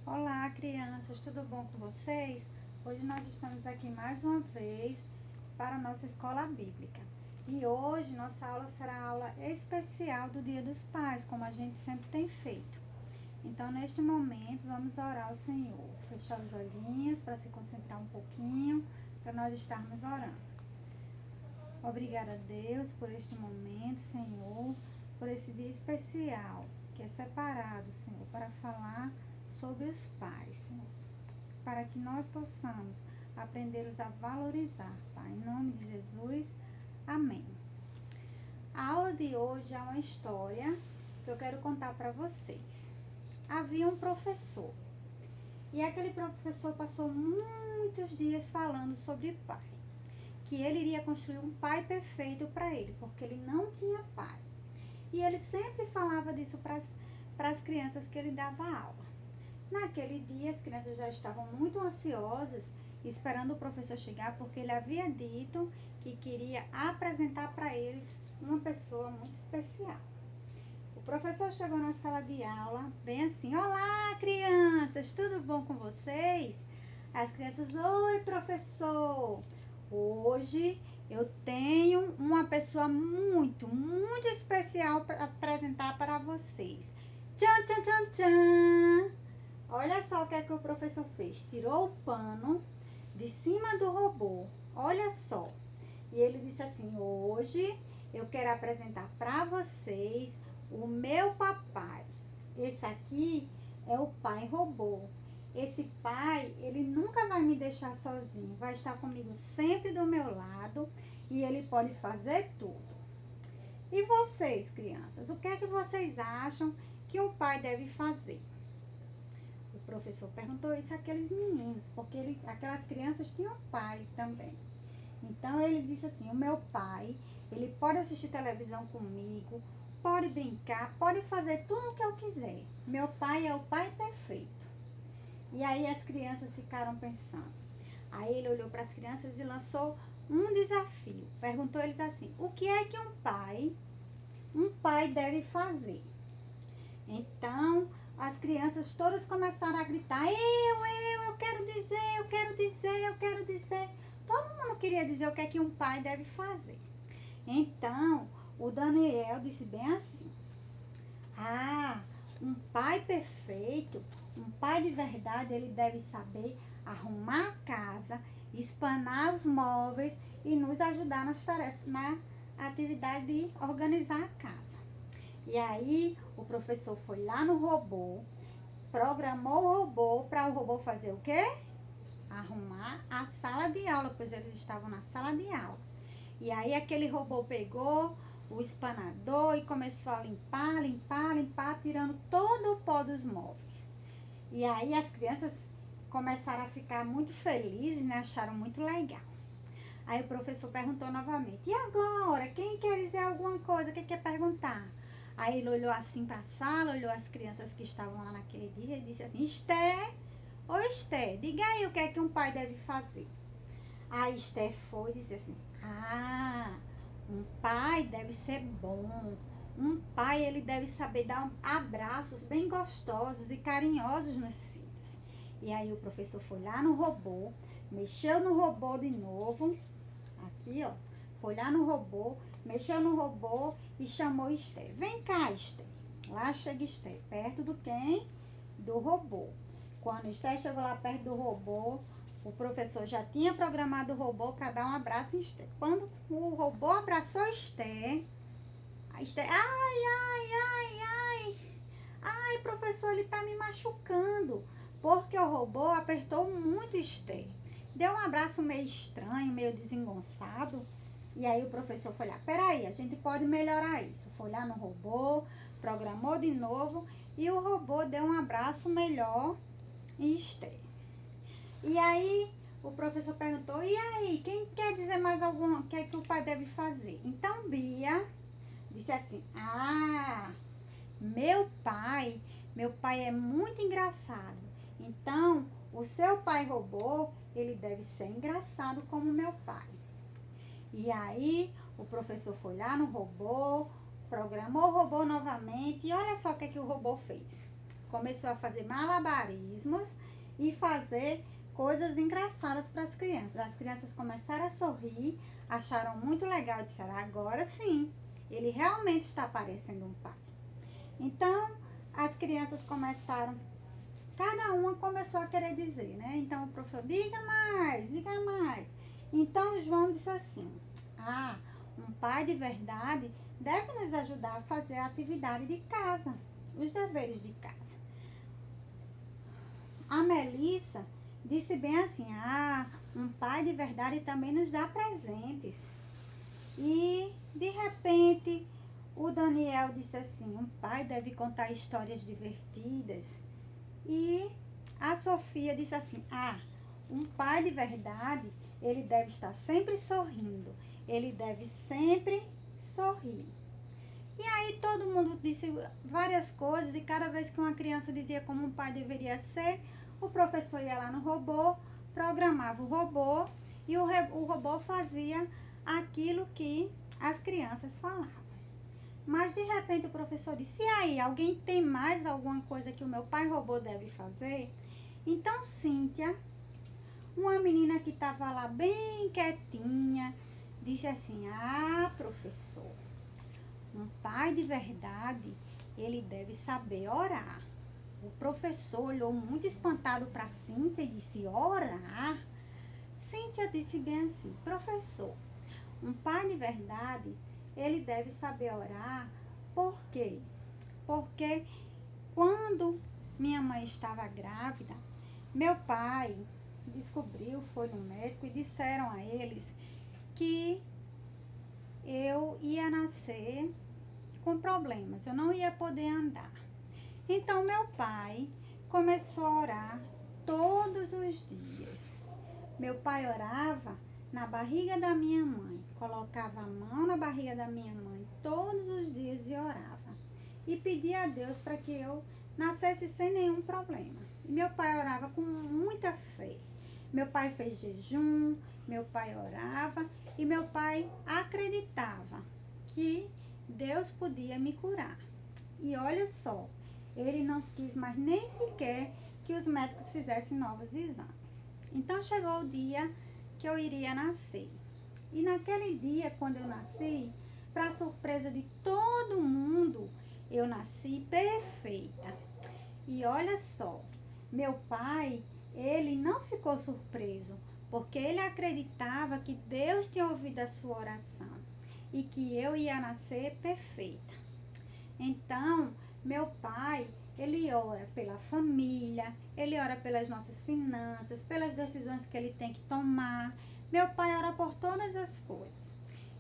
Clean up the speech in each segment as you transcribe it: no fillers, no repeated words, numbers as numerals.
Olá, crianças, tudo bom com vocês? Hoje nós estamos aqui mais uma vez para a nossa escola bíblica. E hoje nossa aula será a aula especial do Dia dos Pais, como a gente sempre tem feito. Então, neste momento, vamos orar ao Senhor. Fechar os olhinhos para se concentrar um pouquinho, para nós estarmos orando. Obrigada a Deus por este momento, Senhor, por esse dia especial que é separado, Senhor, para falar sobre os pais, Senhor, para que nós possamos aprendê-los a valorizar, Pai. Em nome de Jesus, amém. A aula de hoje é uma história que eu quero contar para vocês. Havia um professor e aquele professor passou muitos dias falando sobre pai, que ele iria construir um pai perfeito para ele, porque ele não tinha pai. E ele sempre falava disso para as crianças que ele dava aula. Naquele dia, as crianças já estavam muito ansiosas, esperando o professor chegar, porque ele havia dito que queria apresentar para eles uma pessoa muito especial. O professor chegou na sala de aula, bem assim: olá, crianças, tudo bom com vocês? As crianças: oi, professor. Hoje eu tenho uma pessoa muito especial para apresentar para vocês. Tchan, tchan, tchan, tchan. Olha só o que é que o professor fez. Tirou o pano de cima do robô. Olha só. E ele disse assim: hoje eu quero apresentar para vocês o meu papai. Esse aqui é o pai robô. Esse pai, ele nunca vai me deixar sozinho. Vai estar comigo sempre do meu lado e ele pode fazer tudo. E vocês, crianças, o que é que vocês acham que um pai deve fazer? O professor perguntou isso àqueles meninos, porque aquelas crianças tinham pai também. Então ele disse assim: o meu pai, ele pode assistir televisão comigo, pode brincar, pode fazer tudo o que eu quiser. Meu pai é o pai perfeito. E aí as crianças ficaram pensando. Aí ele olhou para as crianças e lançou um desafio. Perguntou eles assim: o que é que um pai deve fazer? Então as crianças todas começaram a gritar: eu quero dizer, eu quero dizer, eu quero dizer. Todo mundo queria dizer o que é que um pai deve fazer. Então o Daniel disse bem assim: um pai perfeito, um pai de verdade, ele deve saber arrumar a casa, espanar os móveis e nos ajudar nas tarefas, na atividade de organizar a casa. E aí o professor foi lá no robô, programou o robô para o robô fazer o quê? Arrumar a sala de aula, pois eles estavam na sala de aula. E aí aquele robô pegou o espanador e começou a limpar, tirando todo o pó dos móveis. E aí as crianças começaram a ficar muito felizes, né? Acharam muito legal. Aí o professor perguntou novamente: e agora? Quem quer dizer alguma coisa? Quem quer perguntar? Aí ele olhou assim para a sala, olhou as crianças que estavam lá naquele dia e disse assim: Esther, ô Esther, diga aí o que é que um pai deve fazer. A Esther foi e disse assim: um pai deve ser bom. Um pai, ele deve saber dar abraços bem gostosos e carinhosos nos filhos. E aí o professor foi lá no robô, mexeu no robô de novo. Aqui, ó. Foi lá no robô, mexeu no robô e chamou Esther. Vem cá, Esther. Lá chega Esther, perto do quem? Do robô. Quando Esther chegou lá perto do robô, o professor já tinha programado o robô para dar um abraço em Esther. Quando o robô abraçou Esther, a Esther: ai, professor, ele tá me machucando. Porque o robô apertou muito Esther. Deu um abraço meio estranho, meio desengonçado. E aí o professor foi lá: peraí, a gente pode melhorar isso. Foi lá no robô, programou de novo e o robô deu um abraço melhor em Esther. E aí o professor perguntou: e aí, quem quer dizer mais alguma, o que é que o pai deve fazer? Então Bia disse assim: meu pai é muito engraçado. Então o seu pai robô, ele deve ser engraçado como meu pai. E aí o professor foi lá no robô, programou o robô novamente e olha só o que é que o robô fez. Começou a fazer malabarismos e fazer coisas engraçadas para as crianças. As crianças começaram a sorrir, acharam muito legal e disseram, agora sim, ele realmente está parecendo um pai. Então, as crianças começaram, cada uma começou a querer dizer, né? Então, o professor, diga mais, diga mais. Então, o João disse assim, um pai de verdade deve nos ajudar a fazer a atividade de casa, os deveres de casa. A Melissa disse bem assim, um pai de verdade também nos dá presentes. E, de repente, o Daniel disse assim, um pai deve contar histórias divertidas. E a Sofia disse assim, um pai de verdade, ele deve estar sempre sorrindo. Ele deve sempre sorrir. E aí todo mundo disse várias coisas e cada vez que uma criança dizia como um pai deveria ser, o professor ia lá no robô, programava o robô e o robô fazia aquilo que as crianças falavam. Mas de repente o professor disse, e aí, alguém tem mais alguma coisa que o meu pai robô deve fazer? Então Cíntia, uma menina que estava lá bem quietinha, disse assim, professor, um pai de verdade, ele deve saber orar. O professor olhou muito espantado para Cíntia e disse, orar? Cíntia disse bem assim, professor, um pai de verdade, ele deve saber orar. Por quê? Porque quando minha mãe estava grávida, meu pai descobriu, foi no médico e disseram a eles que eu ia nascer com problemas, eu não ia poder andar. Então meu pai começou a orar todos os dias. Meu pai orava na barriga da minha mãe, colocava a mão na barriga da minha mãe todos os dias e orava. E pedia a Deus para que eu nascesse sem nenhum problema. E meu pai orava com muita fé. Meu pai fez jejum, meu pai orava e meu pai acreditava que Deus podia me curar. E olha só, ele não quis mais nem sequer que os médicos fizessem novos exames. Então chegou o dia que eu iria nascer. E naquele dia, quando eu nasci, para surpresa de todo mundo, eu nasci perfeita. E olha só, meu pai, ele não ficou surpreso, porque ele acreditava que Deus tinha ouvido a sua oração e que eu ia nascer perfeita. Então, meu pai, ele ora pela família, ele ora pelas nossas finanças, pelas decisões que ele tem que tomar. Meu pai ora por todas as coisas.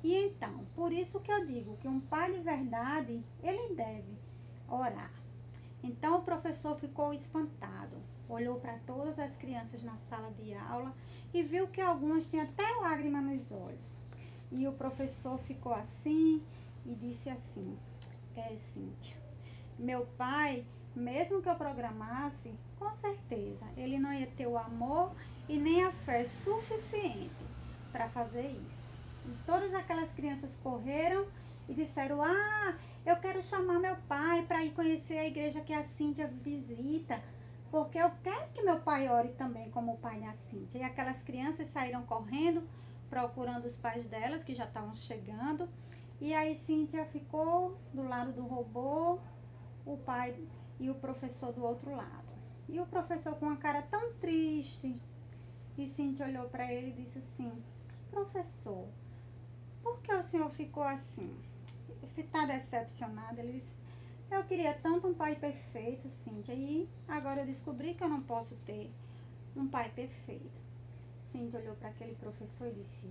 E então, por isso que eu digo que um pai de verdade, ele deve orar. Então, o professor ficou espantado, olhou para todas as crianças na sala de aula e viu que algumas tinham até lágrima nos olhos. E o professor ficou assim e disse assim, Cíntia, meu pai, mesmo que eu programasse, com certeza, ele não ia ter o amor e nem a fé suficiente para fazer isso. E todas aquelas crianças correram e disseram, eu quero chamar meu pai para ir conhecer a igreja que a Cíntia visita, porque eu quero que meu pai ore também como o pai da Cíntia. E aquelas crianças saíram correndo, procurando os pais delas, que já estavam chegando. E aí Cíntia ficou do lado do robô, o pai e o professor do outro lado. E o professor com uma cara tão triste. E Cíntia olhou para ele e disse assim, professor, por que o senhor ficou assim? Está decepcionado? Ele disse, eu queria tanto um pai perfeito, Cíntia, e agora eu descobri que eu não posso ter um pai perfeito. Cíntia olhou para aquele professor e disse,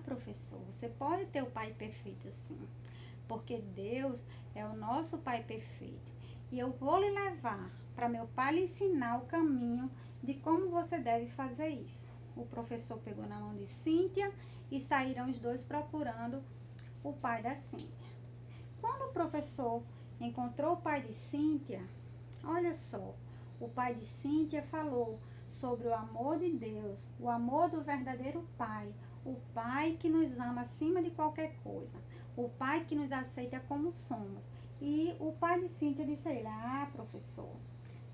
professor, você pode ter o pai perfeito sim, porque Deus é o nosso pai perfeito. E eu vou lhe levar para meu pai lhe ensinar o caminho de como você deve fazer isso. O professor pegou na mão de Cíntia e saíram os dois procurando o pai da Cíntia. Quando o professor encontrou o pai de Cíntia, olha só, o pai de Cíntia falou sobre o amor de Deus, o amor do verdadeiro pai, o pai que nos ama acima de qualquer coisa, o pai que nos aceita como somos. E o pai de Cíntia disse a ele, professor,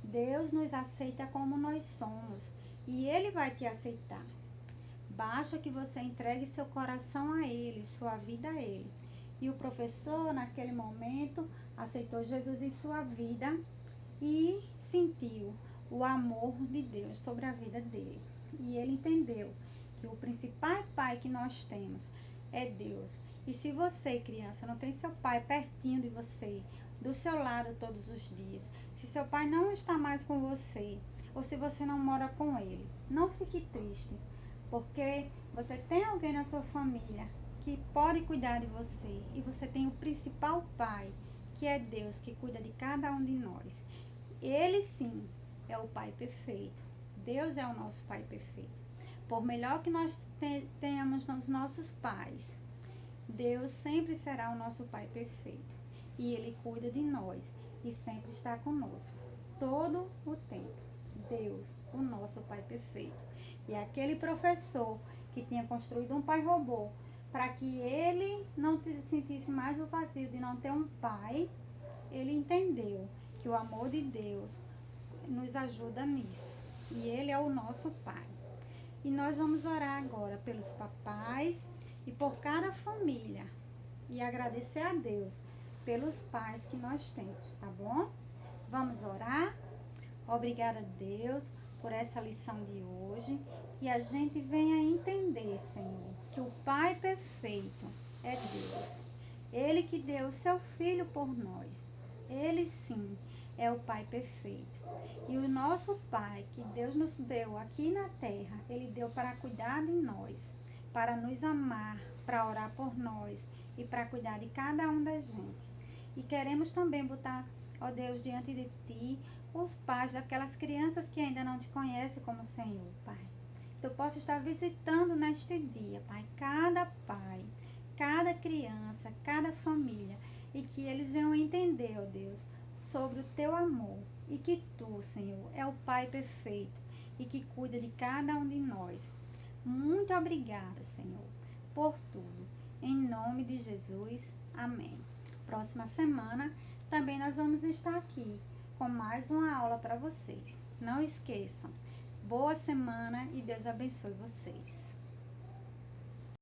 Deus nos aceita como nós somos e Ele vai te aceitar. Basta que você entregue seu coração a Ele, sua vida a Ele. E o professor, naquele momento, aceitou Jesus em sua vida e sentiu o amor de Deus sobre a vida dele. E ele entendeu que o principal pai que nós temos é Deus. E se você, criança, não tem seu pai pertinho de você, do seu lado todos os dias, se seu pai não está mais com você, ou se você não mora com ele, não fique triste, porque você tem alguém na sua família que pode cuidar de você, e você tem o principal pai, que é Deus, que cuida de cada um de nós. Ele sim é o pai perfeito. Deus é o nosso pai perfeito. Por melhor que nós tenhamos os nossos pais, Deus sempre será o nosso pai perfeito. E Ele cuida de nós e sempre está conosco, todo o tempo. Deus, o nosso pai perfeito. E aquele professor que tinha construído um pai robô para que ele não sentisse mais o vazio de não ter um pai, ele entendeu que o amor de Deus nos ajuda nisso. E Ele é o nosso Pai. E nós vamos orar agora pelos papais e por cada família. E agradecer a Deus pelos pais que nós temos, tá bom? Vamos orar? Obrigada a Deus por essa lição de hoje. Que a gente venha entender, Senhor, que o Pai perfeito é Deus. Ele que deu o seu Filho por nós. Ele sim é o Pai perfeito. E o nosso Pai, que Deus nos deu aqui na terra, Ele deu para cuidar de nós, para nos amar, para orar por nós e para cuidar de cada um da gente. E queremos também botar, ó Deus, diante de Ti, os pais daquelas crianças que ainda não Te conhecem como Senhor, Pai. Que Tu possa estar visitando neste dia, Pai, cada pai, cada criança, cada família, e que eles venham entender, ó Deus, sobre o Teu amor, e que Tu, Senhor, é o Pai perfeito e que cuida de cada um de nós. Muito obrigada, Senhor, por tudo. Em nome de Jesus, amém. Próxima semana também nós vamos estar aqui com mais uma aula para vocês. Não esqueçam. Boa semana e Deus abençoe vocês.